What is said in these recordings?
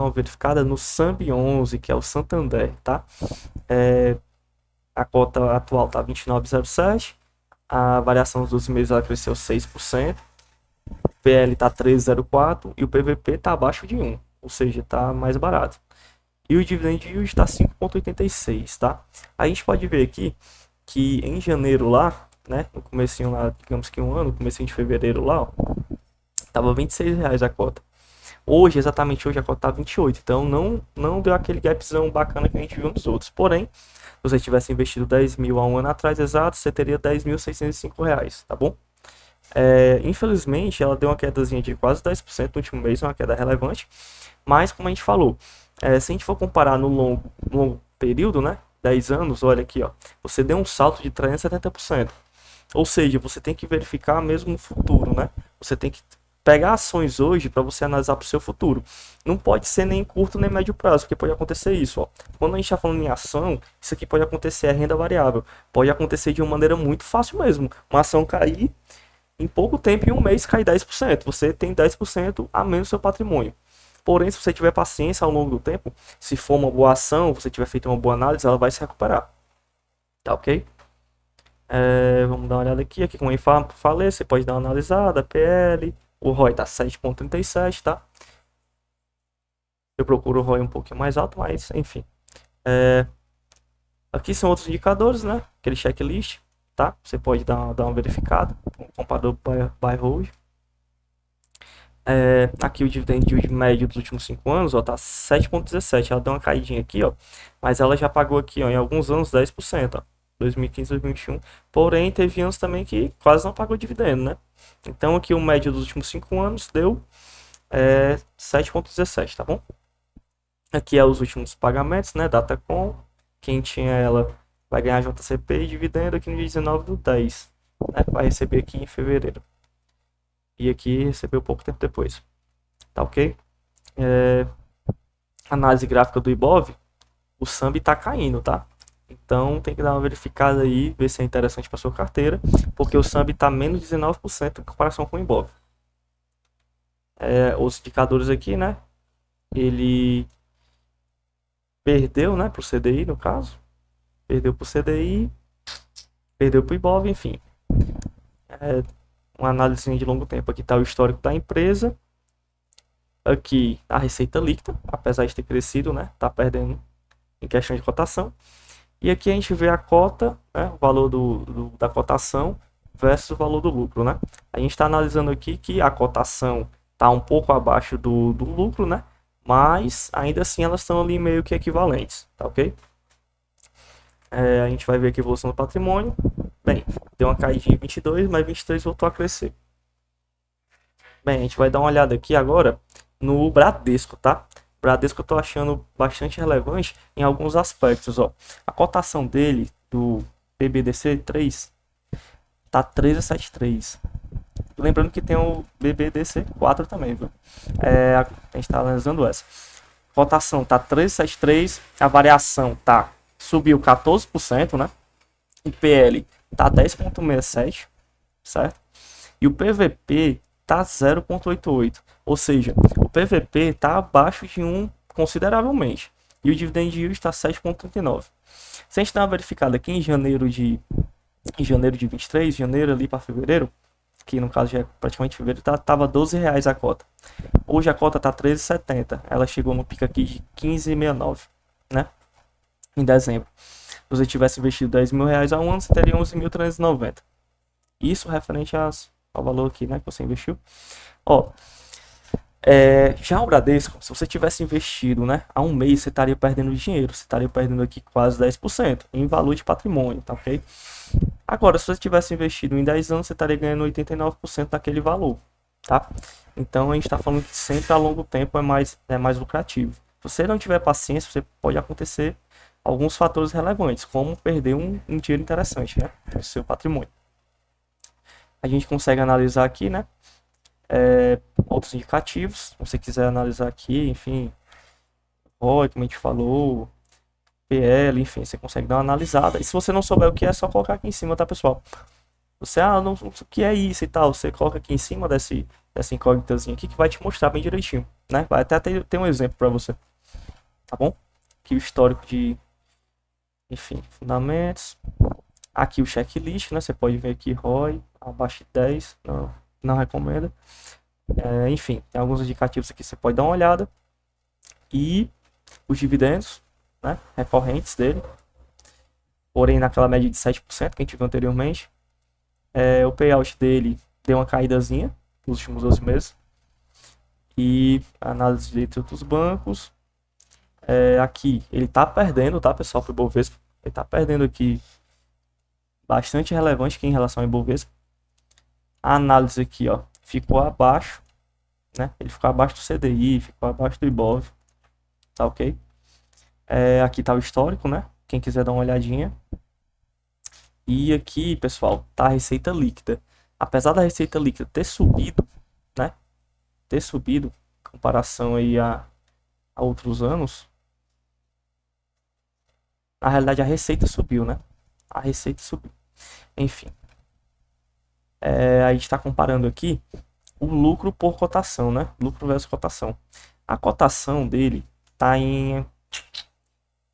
uma verificada no SAMB 11, que é o Santander, tá? A cota atual tá 29,07, a variação dos 12 meses ela cresceu 6%, o PL tá 13,04 e o PVP tá abaixo de 1, ou seja, tá mais barato. E o dividend yield está 5,86, tá? A gente pode ver aqui que em janeiro lá, né, no comecinho lá, digamos que um ano, no comecinho de fevereiro lá, ó, tava R$ 26 a cota. Hoje, exatamente hoje, a cota tá 28, então não deu aquele gapzão bacana que a gente viu nos outros. Porém, se você tivesse investido 10 mil há um ano atrás exato, você teria R$ 10.605, tá bom? Infelizmente, ela deu uma quedazinha de quase 10% no último mês, uma queda relevante. Mas, como a gente falou, se a gente for comparar no longo período, né, 10 anos, olha aqui, ó, você deu um salto de 370%. Ou seja, você tem que verificar mesmo no futuro, né? Você tem que pegar ações hoje para você analisar para o seu futuro. Não pode ser nem curto nem médio prazo, porque pode acontecer isso. Ó. Quando a gente está falando em ação, isso aqui pode acontecer, é renda variável. Pode acontecer de uma maneira muito fácil mesmo. Uma ação cair, em pouco tempo, em um mês, cair 10%. Você tem 10% a menos do seu patrimônio. Porém, se você tiver paciência ao longo do tempo, se for uma boa ação, você tiver feito uma boa análise, ela vai se recuperar. Tá ok? Vamos dar uma olhada aqui, como eu falei, você pode dar uma analisada, PL, o ROI tá 7,37, tá? Eu procuro o ROI um pouquinho mais alto, mas enfim. Aqui são outros indicadores, né? Aquele checklist, tá? Você pode dar uma verificada, um comparador buy hold. Aqui o dividend yield médio dos últimos 5 anos, ó, tá 7,17. Ela deu uma caidinha aqui, ó, mas ela já pagou aqui, ó, em alguns anos 10%, ó. 2015, 2021. Porém, teve anos também que quase não pagou dividendo, né? Então, aqui o médio dos últimos 5 anos deu 7,17, tá bom? Aqui é os últimos pagamentos, né? Datacom. Quem tinha ela vai ganhar JCP e dividendo aqui no dia 19 do 10, né? Vai receber aqui em fevereiro. E aqui recebeu pouco tempo depois. Tá ok? Análise gráfica do Ibov, o SAMB tá caindo, tá? Então tem que dar uma verificada aí, ver se é interessante para sua carteira, porque o SAMB está menos 19% em comparação com o Ibov. Os indicadores aqui, né? Ele perdeu, né, para o CDI no caso, perdeu para o CDI, perdeu para o Ibov, enfim. Uma análise de longo tempo. Aqui está o histórico da empresa. Aqui a receita líquida, apesar de ter crescido, né? Está perdendo em questão de cotação. E aqui a gente vê a cota, né, o valor da cotação versus o valor do lucro, né? A gente está analisando aqui que a cotação está um pouco abaixo do lucro, né? Mas ainda assim elas estão ali meio que equivalentes, tá ok? A gente vai ver aqui a evolução do patrimônio. Bem, deu uma caidinha em 22, mas 23 voltou a crescer. Bem, a gente vai dar uma olhada aqui agora no Bradesco, tá? Bradesco eu tô achando bastante relevante em alguns aspectos, ó. A cotação dele, do BBDC 3, tá 13,73. Lembrando que tem o BBDC 4 também, viu? A gente tá analisando essa. Cotação tá 13,73, a variação tá, subiu 14%, né? O PL tá 10,67, certo? E o PVP tá 0,88. Ou seja, o PVP está abaixo de 1 consideravelmente. E o dividend yield está 7,39. Se a gente dar uma verificada aqui em janeiro de 23, janeiro ali para fevereiro, que no caso já é praticamente fevereiro, tava R$ 12 a cota. Hoje a cota tá 13,70. Ela chegou no pico aqui de 15,69, né? Em dezembro. Se você tivesse investido R$ 10.000 a um ano, você teria 11.390. Isso referente ao valor aqui, né, que você investiu. Ó, já o Bradesco, se você tivesse investido, né, há um mês, você estaria perdendo dinheiro. Você estaria perdendo aqui quase 10% em valor de patrimônio, tá ok? Agora, se você tivesse investido em 10 anos, você estaria ganhando 89% daquele valor, tá? Então, a gente está falando que sempre a longo tempo é mais lucrativo. Se você não tiver paciência, você pode acontecer alguns fatores relevantes, como perder um dinheiro interessante, né, no seu patrimônio. A gente consegue analisar aqui, né, outros indicativos. Se você quiser analisar aqui, enfim, ROI, como a gente falou, PL, enfim, você consegue dar uma analisada. E se você não souber o que é só colocar aqui em cima, tá, pessoal? Você, não sei o que é isso e tal, você coloca aqui em cima essa incógnitazinha aqui que vai te mostrar bem direitinho, né? Vai até ter um exemplo para você, tá bom? Aqui o histórico de, enfim, fundamentos. Aqui o checklist, né? Você pode ver aqui ROI, abaixo de 10, não recomendo. Enfim, tem alguns indicativos aqui, você pode dar uma olhada. E os dividendos, né? Recorrentes dele. Porém, naquela média de 7% que a gente viu anteriormente. O payout dele deu uma caídazinha nos últimos 12 meses. E a análise de dos bancos. Aqui, ele tá perdendo, tá, pessoal, pro Ibovespa. Ele tá perdendo aqui bastante relevante aqui em relação ao Ibovespa. A análise aqui, ó, ficou abaixo, né? Ele ficou abaixo do CDI, ficou abaixo do Ibov, tá ok? Aqui tá o histórico, né? Quem quiser dar uma olhadinha. E aqui, pessoal, tá a receita líquida. Apesar da receita líquida ter subido, né? Ter subido, em comparação aí a outros anos. Na realidade, a receita subiu, né? A receita subiu. Enfim. A gente está comparando aqui o lucro por cotação, né? Lucro versus cotação. A cotação dele tá em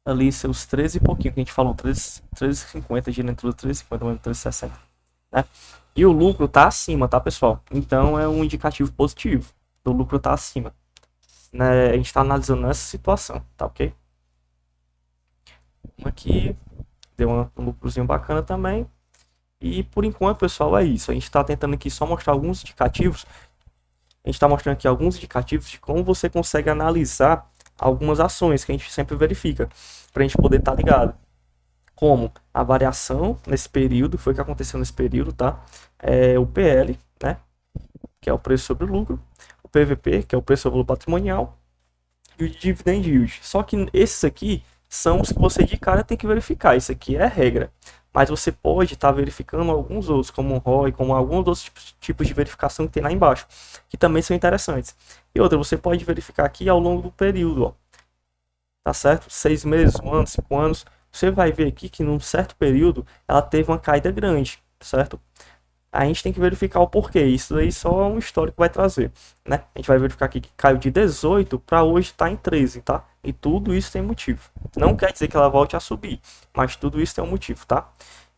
ali seus 13 e pouquinho, que a gente falou, 13,50, gira entre 13,50 e 13,60, né? E o lucro tá acima, tá, pessoal? Então é um indicativo positivo. O lucro tá acima, né? A gente tá analisando essa situação, tá ok? Aqui deu um lucrozinho bacana também. E por enquanto, pessoal, é isso. A gente está tentando aqui só mostrar alguns indicativos. A gente está mostrando aqui alguns indicativos de como você consegue analisar algumas ações que a gente sempre verifica, para a gente poder estar ligado. Como a variação nesse período, foi o que aconteceu nesse período, tá? O PL, né? Que é o preço sobre o lucro. O PVP, que é o preço sobre o lucro patrimonial. E o dividend yield. Só que esses aqui são os que você de cara tem que verificar. Isso aqui é a regra. Mas você pode estar verificando alguns outros, como o ROI, como alguns outros tipos de verificação que tem lá embaixo, que também são interessantes. E outra, você pode verificar aqui ao longo do período, ó. Tá certo? 6 meses, 1 ano, 5 anos. Você vai ver aqui que num certo período ela teve uma caída grande, certo? A gente tem que verificar o porquê. Isso aí só um histórico vai trazer, né? A gente vai verificar aqui que caiu de 18 para hoje está em 13, tá? E tudo isso tem motivo. Não quer dizer que ela volte a subir, mas tudo isso tem um motivo, tá?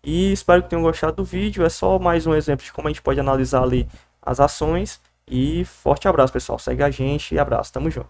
E espero que tenham gostado do vídeo. É só mais um exemplo de como a gente pode analisar ali as ações. E forte abraço, pessoal. Segue a gente e abraço. Tamo junto.